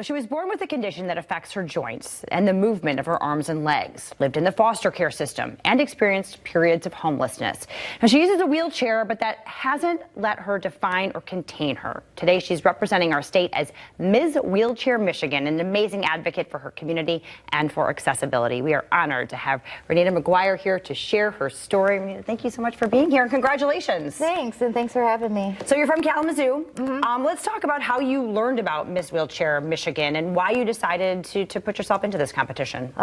She was born with a condition that affects her joints and the movement of her arms and legs, lived in the foster care system, and experienced periods of homelessness. Now, she uses a wheelchair, but that hasn't let her define or contain her. Today, she's representing our state as Ms. Wheelchair Michigan, an amazing advocate for her community and for accessibility. We are honored to have Rynita McGuire here to share her story. Rynita, thank you so much for being here, and congratulations. Thanks, and thanks for having me. So you're from Kalamazoo. Let's talk about how you learned about Ms. Wheelchair Michigan and why you decided to put yourself into this competition.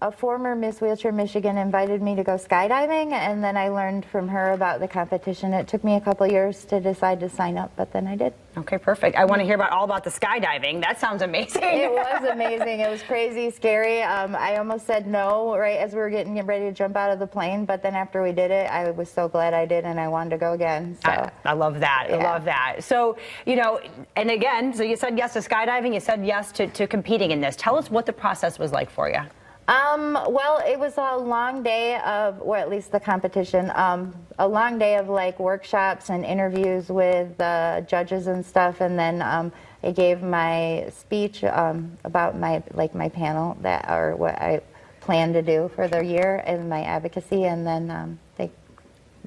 A former Miss Wheelchair Michigan invited me to go skydiving, and then I learned from her about the competition. It took me a couple years to decide to sign up, but then I did. Okay, perfect. I want to hear all about the skydiving. That sounds amazing. It was amazing. It was crazy, scary. I almost said no right as we were getting ready to jump out of the plane, but then after we did it, I was so glad I did, and I wanted to go again. So I love that. Yeah. I love that. So, and again, so you said yes to skydiving, you said yes to competing in this. Tell us what the process was like for you. Well, it was a long day of, or at least the competition, a long day of like workshops and interviews with judges and stuff, and then I gave my speech about my panel or what I plan to do for the year and my advocacy, and then they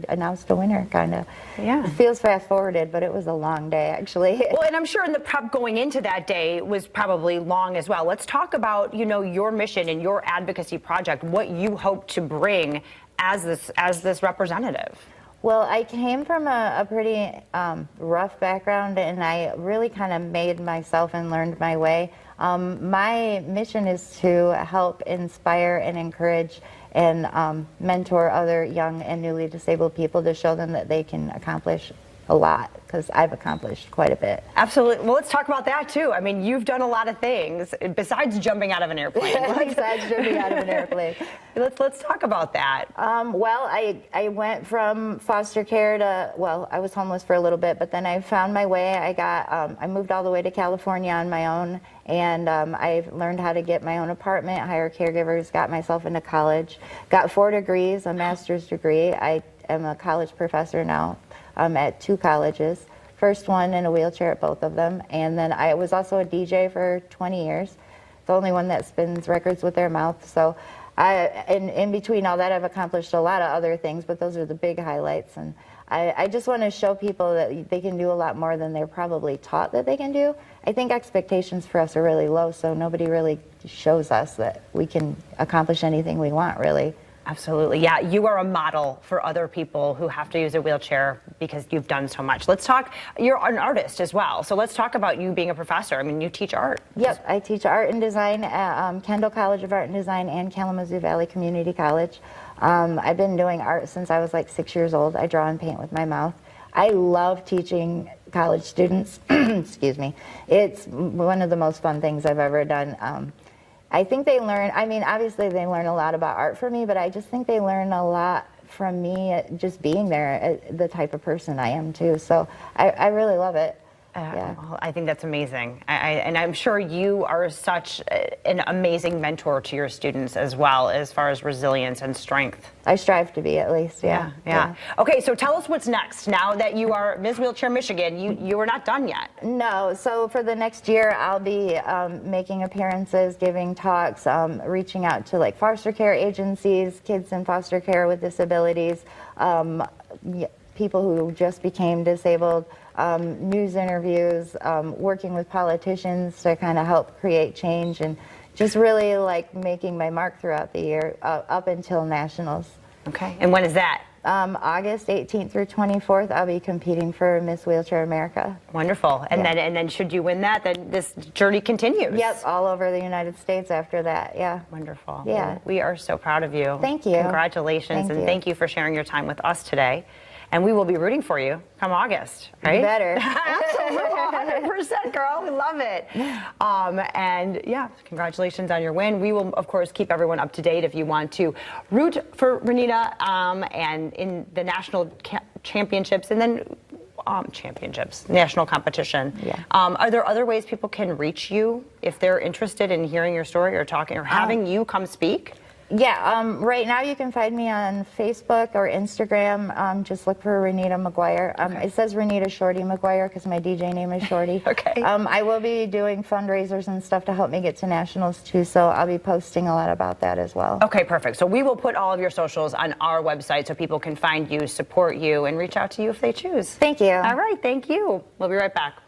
announced a winner, kind of. Yeah. It feels fast forwarded, but it was a long day, actually. Well, and I'm sure in the prep going into that day was probably long as well. Let's talk about, your mission and your advocacy project, what you hope to bring as this representative. Well, I came from a pretty rough background, and I really kind of made myself and learned my way. My mission is to help inspire and encourage and mentor other young and newly disabled people to show them that they can accomplish a lot, because I've accomplished quite a bit. Absolutely. Well, let's talk about that too. I mean, you've done a lot of things besides jumping out of an airplane. Besides jumping out of an airplane. Let's talk about that. Well, I went from foster care to, well, I was homeless for a little bit, but then I found my way. I moved all the way to California on my own, and I learned how to get my own apartment, hire caregivers, got myself into college, got 4 degrees, a master's degree. I am a college professor now. At 2 colleges, first one in a wheelchair at both of them, and then I was also a DJ for 20 years, the only one that spins records with their mouth. So in between all that, I've accomplished a lot of other things, but those are the big highlights, and I just want to show people that they can do a lot more than they're probably taught that they can do. I think expectations for us are really low, so nobody really shows us that we can accomplish anything we want, really. Absolutely. Yeah, you are a model for other people who have to use a wheelchair because you've done so much. Let's talk, you're an artist as well, so let's talk about you being a professor. I mean, you teach art. Yep, I teach art and design at Kendall College of Art and Design and Kalamazoo Valley Community College. I've been doing art since I was like 6 years old. I draw and paint with my mouth. I love teaching college students. Excuse me. It's one of the most fun things I've ever done. I think they learn, I mean, obviously they learn a lot about art from me, but I just think they learn a lot from me just being there, the type of person I am too. So I really love it. Yeah. Well, I think that's amazing. And I'm sure you are such an amazing mentor to your students as well, as far as resilience and strength. I strive to be, at least, yeah. Okay, so tell us what's next. Now that you are Ms. Wheelchair Michigan, you are not done yet. No, so for the next year, I'll be making appearances, giving talks, reaching out to like foster care agencies, kids in foster care with disabilities, people who just became disabled, news interviews, working with politicians to kind of help create change, and just really like making my mark throughout the year up until nationals. Okay, and when is that? August 18th through 24th, I'll be competing for Miss Wheelchair America. Wonderful. And then should you win that, then this journey continues. Yep, all over the United States after that, yeah. Wonderful. Yeah. Well, we are so proud of you. Thank you. Congratulations, thank you for sharing your time with us today. And we will be rooting for you come August, right? You better. Absolutely, 100%, girl. We love it. And yeah, congratulations on your win. We will, of course, keep everyone up to date if you want to root for Rynita and in the national championships and then national competition. Yeah. Are there other ways people can reach you if they're interested in hearing your story or talking or having you come speak? Right now you can find me on Facebook or Instagram. Just look for Rynita McGuire. Okay. It says Rynita Shorty McGuire because my DJ name is Shorty. Okay. I will be doing fundraisers and stuff to help me get to nationals too, so I'll be posting a lot about that as well. Okay, perfect. So we will put all of your socials on our website so people can find you, support you, and reach out to you if they choose. Thank you. All right, thank you. We'll be right back.